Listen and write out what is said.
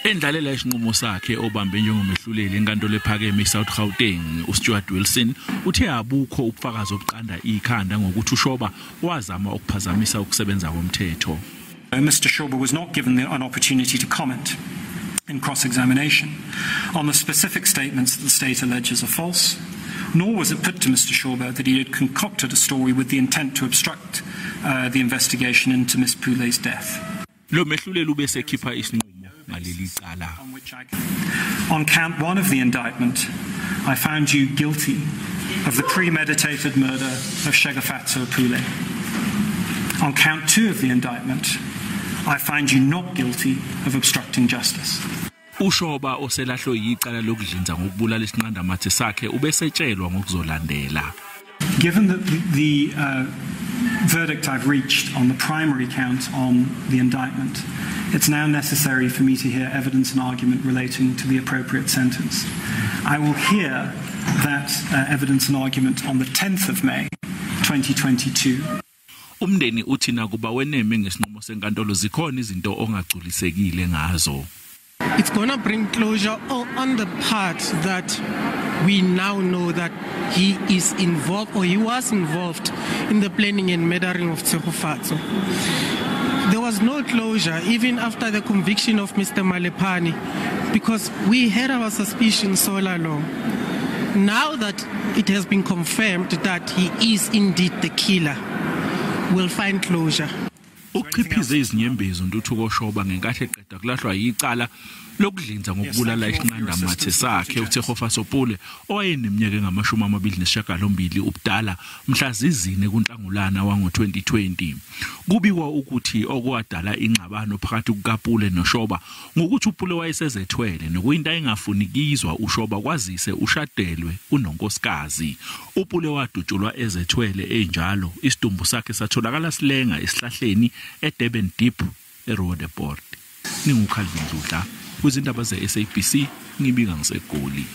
Endlalela isinqumo sakhe obambe njengomehluleli enkantolo ephakeme South Gauteng uStuart Wilson uthe abukho ubufakazi obuqanda ikhanda ngokuthi uShoba wazama ukuphazamisa ukusebenza komthetho. Mr. Shoba was not given an opportunity to comment in cross-examination on the specific statements that the state alleges are false, nor was it put to Mr. Shoba that he had concocted a story with the intent to obstruct the investigation into Ms. Pule's death. Lo mehluleli ubese khipha isinqumo ngaleli cala. On count 1 of the indictment, I found you guilty of the premeditated murder of Tushegofatso Pule. On count 2 of the indictment, I find you not guilty of obstructing justice. UShoba elahlwe yicala lokudlinza ngokubulala isinqandamathe sakhe ubesetshelwa ngokuzolandela. Given that the verdict I've reached on the primary count on the indictment, it's now necessary for me to hear evidence and argument relating to the appropriate sentence. I will hear that evidence and argument on the 10th of May 2022. Umndeni uthi nakuba weneme ngesinqumo senkantolo zikhona izinto ongagculisekile ngazo. It's going to bring closure on the part that we now know that he is involved or he was involved in the planning and murdering of Tushegofatso. There was no closure even after the conviction of Mr. Malepani because we had our suspicions so long. Now that it has been confirmed that he is indeed the killer, we'll find closure. Uqhiphize izinyembezi uNtuthuko Shoba ngenkathi eqeda kulahlwa yicala lokudlinza ngokubulala isinqandamathe sakhe uTshegofatso Pule owayeneminyaka engama-28 ubudala mhla zizine kuNhlangulana wango-2020. Kubikwa ukuthi okwadala ingxabano phakathi kukaPule noShoba ngokuthi uPule wayesezethwele nokuyinto engafunikizwa uShoba kwazise ushadelwe unonkosikazi. uPule wadutshulwa ezethwele enjalo isidumbu sakhe satholakala silenga esihlahleni eDurban Deep eRoadeport. Ningukhalvin Mhla kwizindaba ze SABC ngibika ngiseGoli.